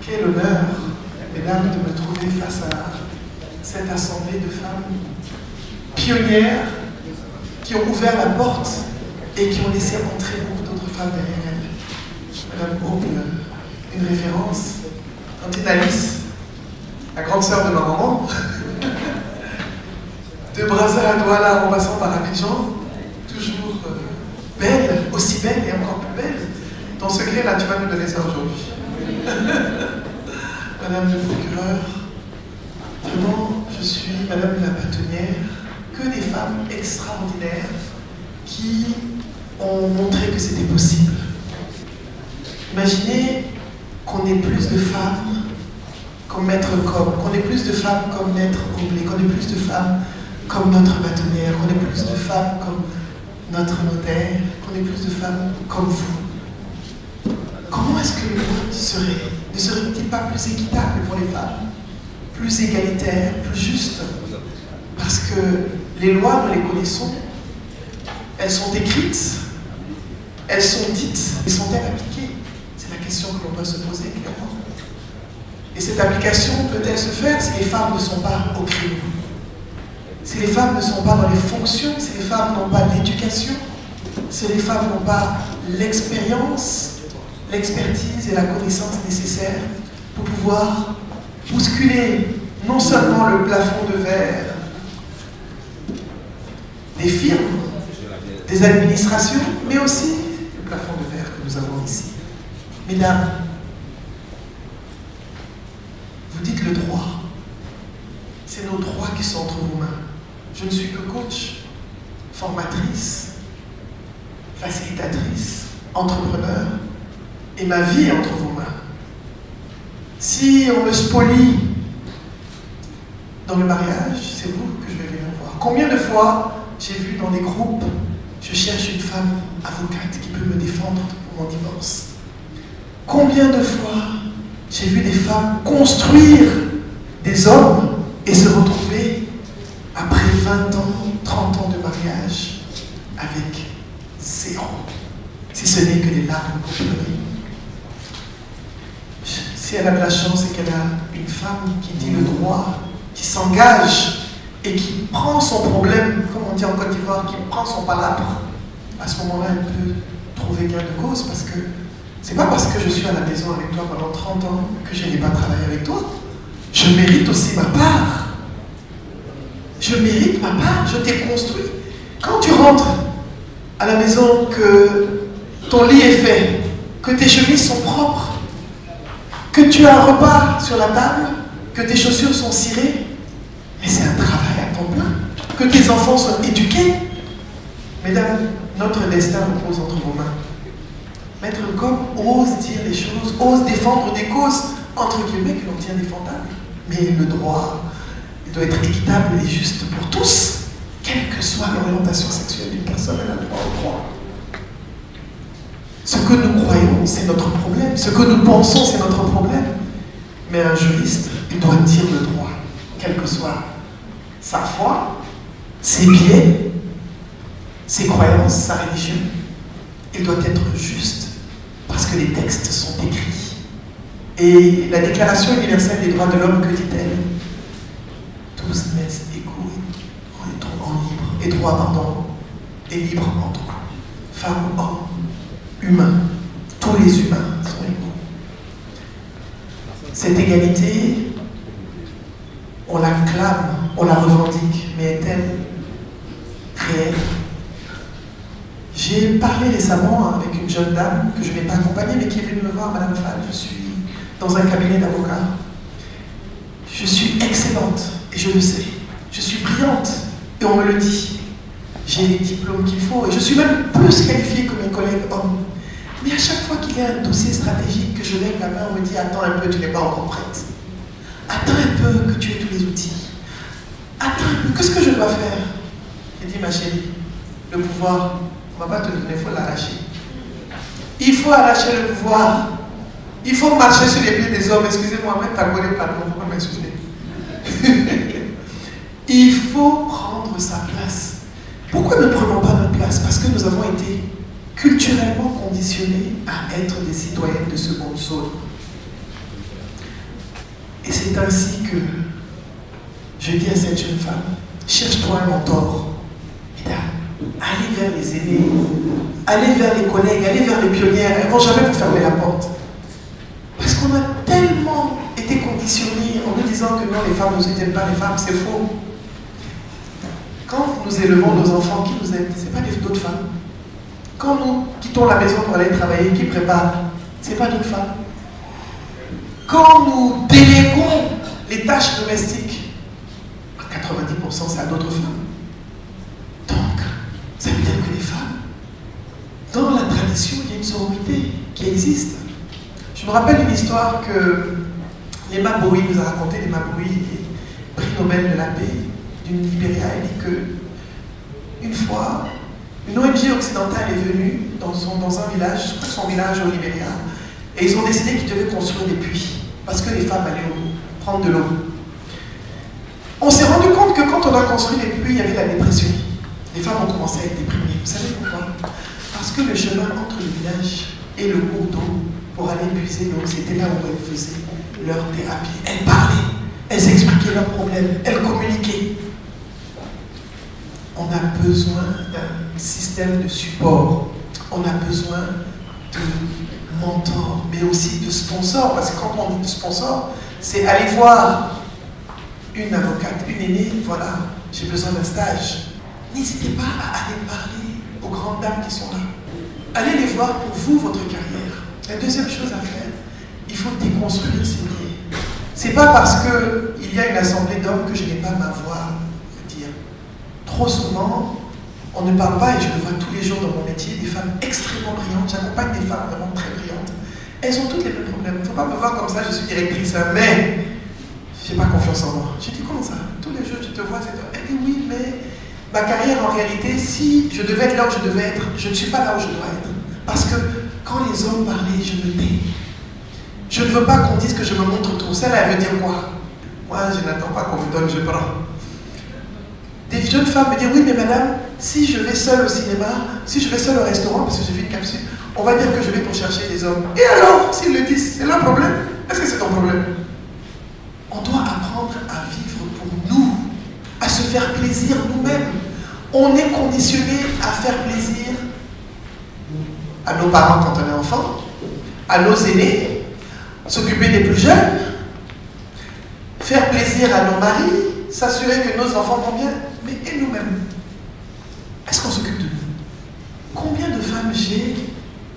Quel honneur, mesdames, de me trouver face à cette assemblée de femmes pionnières qui ont ouvert la porte et qui ont laissé entrer beaucoup d'autres femmes derrière elles. Madame Hope, une référence. Tantine Alice, la grande sœur de ma maman, de Brazza à Douala en passant par Abidjan, toujours belle, aussi belle et encore plus belle. Ton secret, là, tu vas nous donner ça aujourd'hui. Madame le procureur, vraiment, je suis Madame la bâtonnière, que des femmes extraordinaires qui ont montré que c'était possible. Imaginez qu'on ait plus de femmes comme Maître Cobb, qu'on ait plus de femmes comme Maître Oblé, qu'on ait plus de femmes comme notre bâtonnière, qu'on ait plus de femmes comme notre notaire, qu'on ait plus de femmes comme vous. Comment est-ce que le monde ne serait-il pas plus équitable pour les femmes, plus égalitaire, plus juste? Parce que les lois, nous les connaissons, elles sont écrites, elles sont dites, mais sont-elles appliquées? C'est la question que l'on doit se poser clairement. Et cette application peut-elle se faire si les femmes ne sont pas au crime? Si les femmes ne sont pas dans les fonctions, si les femmes n'ont pas l'éducation, si les femmes n'ont pas l'expérience, l'expertise et la connaissance nécessaires pour pouvoir bousculer non seulement le plafond de verre des firmes, des administrations, mais aussi le plafond de verre que nous avons ici. Mesdames, vous dites le droit. C'est nos droits qui sont entre vos mains. Je ne suis que coach, formatrice, facilitatrice, entrepreneur, et ma vie est entre vos mains. Si on me spolie dans le mariage, c'est vous que je vais venir voir. Combien de fois j'ai vu dans des groupes, je cherche une femme avocate qui peut me défendre pour mon divorce. Combien de fois j'ai vu des femmes construire des hommes et se retrouver après 20 ans, 30 ans de mariage avec zéro, si ce n'est que les larmes pour pleurer. Si elle a de la chance et qu'elle a une femme qui dit le droit, qui s'engage et qui prend son problème, comme on dit en Côte d'Ivoire, qui prend son palabre, à ce moment-là, elle peut trouver gain de cause, parce que c'est pas parce que je suis à la maison avec toi pendant 30 ans que je n'ai pas travaillé avec toi. Je mérite aussi ma part. Je mérite ma part, je t'ai construit. Quand tu rentres à la maison, que ton lit est fait, que tes chemises sont propres, que tu as un repas sur la table, que tes chaussures sont cirées, mais c'est un travail à temps plein. Que tes enfants soient éduqués. Mesdames, notre destin repose entre vos mains. Maître Cobb ose dire les choses, ose défendre des causes, entre guillemets, que l'on tient défendables. Mais le droit, il doit être équitable et juste pour tous, quelle que soit l'orientation sexuelle d'une personne, elle a le droit au droit. Ce que nous croyons, c'est notre problème. Ce que nous pensons, c'est notre problème. Mais un juriste, il doit dire le droit, quelle que soit sa foi, ses biais, ses croyances, sa religion. Il doit être juste, parce que les textes sont écrits. Et la Déclaration universelle des droits de l'homme, que dit-elle? Tous naissent égaux et libres en droit. Femmes, hommes, humains, tous les humains sont égaux. Cette égalité, on la clame, on la revendique, mais est-elle réelle? J'ai parlé récemment avec une jeune dame que je n'ai pas accompagnée, mais qui est venue me voir, Madame Fall. Je suis dans un cabinet d'avocats. Je suis excellente, et je le sais. Je suis brillante, et on me le dit. J'ai les diplômes qu'il faut, et je suis même plus qualifiée que mes collègues hommes. Mais à chaque fois qu'il y a un dossier stratégique, que je lève la main, on me dit « Attends un peu, tu n'es pas encore prête. Attends un peu que tu aies tous les outils. Attends un peu, qu'est-ce que je dois faire ?» J'ai dit « Ma chérie, le pouvoir, on ne va pas te le donner, il faut l'arracher. Il faut arracher le pouvoir. Il faut marcher sur les pieds des hommes. Excusez-moi, même ta collègue, pardon, il ne faut pas m'excuser. Il faut prendre sa place. Pourquoi ne prenons pas notre place? Parce que nous avons été culturellement conditionnés à être des citoyennes de seconde zone. c'est ainsi que je dis à cette jeune femme, cherche-toi un mentor. Allez vers les aînés, allez vers les collègues, allez vers les pionnières. Elles ne vont jamais vous fermer la porte. Parce qu'on a tellement été conditionnés en nous disant que non, les femmes ne nous aident pas, les femmes, c'est faux. Quand nous élevons nos enfants, qui nous aide? Ce n'est pas d'autres femmes. Quand nous quittons la maison pour aller travailler, qui prépare? Ce n'est pas d'autres femmes. Quand nous déléguons les tâches domestiques, à 90% c'est à d'autres femmes. Donc, ça veut dire que les femmes, dans la tradition, il y a une sororité qui existe. Je me rappelle une histoire que Lema Bowie nous a racontée. Lema Bowie, prix Nobel de la paix du Libéria. Elle dit que une fois, une ONG occidentale est venue dans un village, je crois son village au Libéria, et ils ont décidé qu'ils devaient construire des puits parce que les femmes allaient prendre de l'eau. On s'est rendu compte que quand on a construit les puits, il y avait la dépression. Les femmes ont commencé à être déprimées. Vous savez pourquoi? Parce que le chemin entre le village et le cours d'eau pour aller puiser l'eau, c'était là où elles faisaient leur thérapie. Elles parlaient, elles expliquaient leurs problèmes, elles communiquaient. On a besoin d'un système de support. On a besoin de mentors, mais aussi de sponsors. Parce que quand on dit de sponsors, c'est aller voir une avocate, une aînée, voilà, j'ai besoin d'un stage. N'hésitez pas à aller parler aux grandes dames qui sont là. Allez les voir pour vous, votre carrière. La deuxième chose à faire, il faut déconstruire ces biais. C'est pas parce qu'il y a une assemblée d'hommes que je n'ai pas ma voix à dire. Trop souvent, on ne parle pas, et je le vois tous les jours dans mon métier, des femmes extrêmement brillantes. J'accompagne des femmes vraiment très brillantes. Elles ont toutes les mêmes problèmes. Il ne faut pas me voir comme ça, je suis directrice, mais je n'ai pas confiance en moi. Je dis comment ça? Tous les jours, je te vois, elle dit oui, mais ma carrière, en réalité, si je devais être là où je devais être, je ne suis pas là où je dois être. Parce que quand les hommes parlaient, je me tais. Je ne veux pas qu'on dise que je me montre trop. Celle-là, elle veut dire quoi? Moi, je n'attends pas qu'on me donne, je prends. Des jeunes femmes me disent, oui, mais madame, si je vais seule au cinéma, si je vais seule au restaurant, parce que j'ai fait une capsule, on va dire que je vais pour chercher des hommes. Et alors, s'ils le disent, c'est leur problème? Est-ce que c'est ton problème? On doit apprendre à vivre pour nous, à se faire plaisir nous-mêmes. On est conditionné à faire plaisir à nos parents quand on est enfant, à nos aînés, s'occuper des plus jeunes, faire plaisir à nos maris, s'assurer que nos enfants vont bien, mais et nous-mêmes? Est-ce qu'on s'occupe de nous? Combien de femmes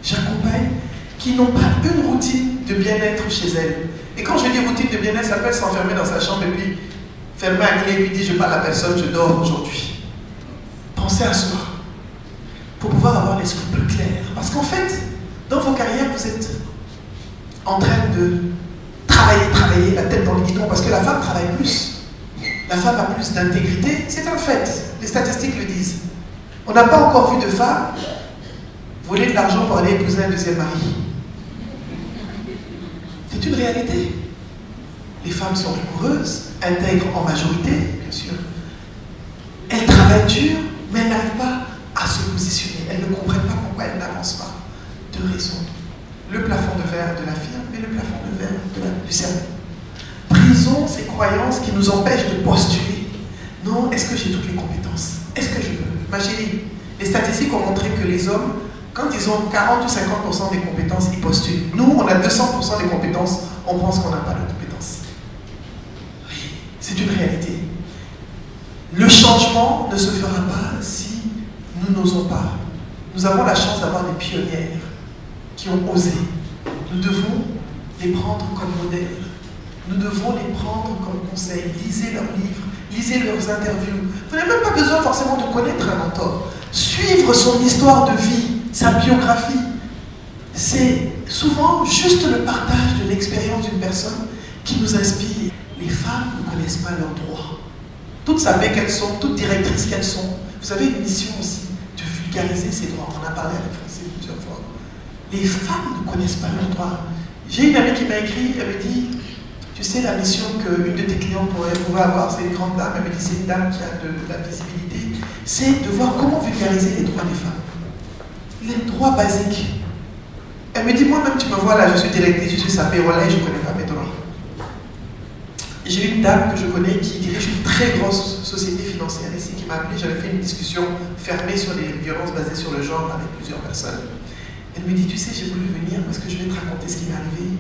j'accompagne qui n'ont pas une routine de bien-être chez elles? Et quand je dis routine de bien-être, ça peut s'enfermer dans sa chambre et puis fermer la clé et puis dire je parle à personne, je dors aujourd'hui. Pensez à soi pour pouvoir avoir l'esprit plus clair. Parce qu'en fait, dans vos carrières, vous êtes en train de travailler la tête dans le guidon parce que la femme travaille plus. La femme a plus d'intégrité, c'est un fait. Les statistiques le disent. On n'a pas encore vu de femme voler de l'argent pour aller épouser un deuxième mari. C'est une réalité. Les femmes sont rigoureuses, intègres en majorité, bien sûr. Elles travaillent dur, mais elles n'arrivent pas à se positionner. Elles ne comprennent pas pourquoi elles n'avancent pas. Deux raisons. Le plafond de verre de la firme et le plafond de verre du cerveau. Brisons ces croyances qui nous empêchent de postuler. Non, est-ce que j'ai toutes les compétences? Est-ce que je peux? Ma chérie, les statistiques ont montré que les hommes, quand ils ont 40 ou 50% des compétences, ils postulent. Nous, on a 200% des compétences, on pense qu'on n'a pas de compétences. Oui, c'est une réalité. Le changement ne se fera pas si nous n'osons pas. Nous avons la chance d'avoir des pionnières qui ont osé. Nous devons les prendre comme modèles. Nous devons les prendre comme conseil. Lisez leurs livres, lisez leurs interviews. Vous n'avez même pas besoin forcément de connaître un mentor. Suivre son histoire de vie, sa biographie, c'est souvent juste le partage de l'expérience d'une personne qui nous inspire. Les femmes ne connaissent pas leurs droits. Toutes savent qu'elles sont, toutes directrices qu'elles sont. Vous avez une mission aussi de vulgariser ces droits. On en a parlé avec Francine plusieurs fois. Les femmes ne connaissent pas leurs droits. J'ai une amie qui m'a écrit, elle me dit, tu sais la mission qu'une de tes clientes pourrait avoir, c'est une grande dame, elle me dit c'est une dame qui a de la visibilité, c'est de voir comment vulgariser les droits des femmes. Les droits basiques. Elle me dit, moi-même tu me vois là, je suis directrice, je suis sa payroll et je ne connais pas mes droits. J'ai une dame que je connais qui dirige une très grosse société financière ici qui m'a appelé. J'avais fait une discussion fermée sur les violences basées sur le genre avec plusieurs personnes. Elle me dit, tu sais, j'ai voulu venir parce que je vais te raconter ce qui m'est arrivé.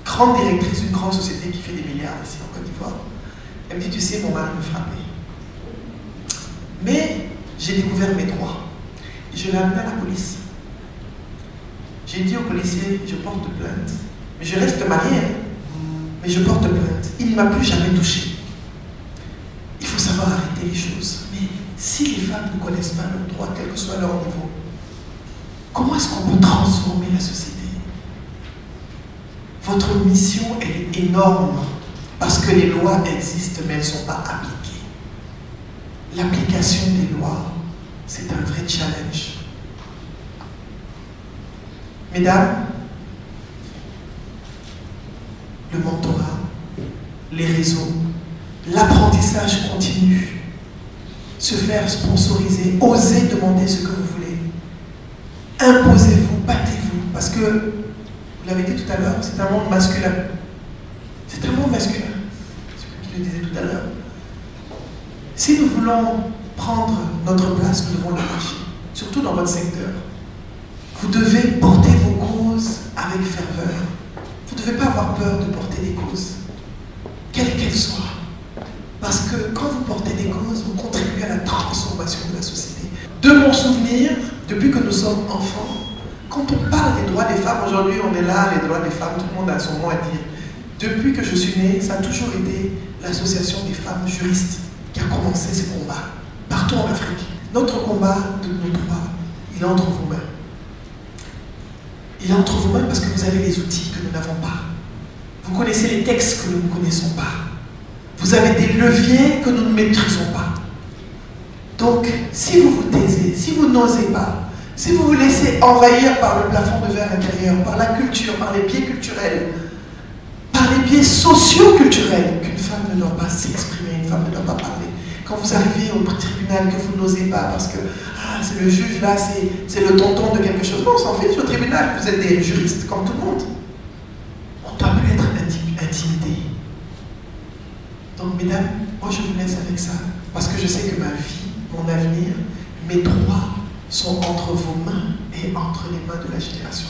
Grande directrice d'une grande société qui fait des milliards ici en Côte d'Ivoire. Elle me dit, tu sais, mon mari me frappait. Mais j'ai découvert mes droits. Et je l'ai amené à la police. J'ai dit au policier, je porte plainte. Mais je reste mariée, mais je porte plainte. Il ne m'a plus jamais touchée. Il faut savoir arrêter les choses. Mais si les femmes ne connaissent pas leurs droits, quel que soit leur niveau, comment est-ce qu'on peut transformer la société? Votre mission est énorme parce que les lois existent mais elles ne sont pas appliquées. L'application des lois, c'est un vrai challenge. Mesdames, le mentorat, les réseaux, l'apprentissage continu, se faire sponsoriser, oser demander ce que vous voulez, imposez-vous, battez-vous, parce que, vous l'avez dit tout à l'heure, c'est un monde masculin. C'est un monde masculin. C'est vous qui le disais tout à l'heure. Si nous voulons prendre notre place, nous devons le marcher, surtout dans votre secteur. Vous devez porter vos causes avec ferveur. Vous ne devez pas avoir peur de porter des causes, quelles qu'elles soient. Parce que quand vous portez des causes, vous contribuez à la transformation de la société. De mon souvenir, depuis que nous sommes enfants, quand on parle des droits des femmes, aujourd'hui on est là, les droits des femmes, tout le monde a son mot à dire. Depuis que je suis née, ça a toujours été l'association des femmes juristes qui a commencé ces combats, partout en Afrique. Notre combat de nos droits, il est entre vos mains. Il est entre vos mains parce que vous avez les outils que nous n'avons pas. Vous connaissez les textes que nous ne connaissons pas. Vous avez des leviers que nous ne maîtrisons pas. Donc, si vous vous taisez, si vous n'osez pas, si vous vous laissez envahir par le plafond de verre intérieur, par la culture, par les biais culturels, par les biais socio-culturels, qu'une femme ne doit pas s'exprimer, une femme ne doit pas parler. Quand vous arrivez au tribunal, que vous n'osez pas parce que c'est le juge là, c'est le tonton de quelque chose. Non, on s'en fiche au tribunal, vous êtes des juristes comme tout le monde. On ne doit plus être intimidé. Donc mesdames, moi je vous laisse avec ça, parce que je sais que ma vie, mon avenir, mes droits sont entre vos mains et entre les mains de la génération.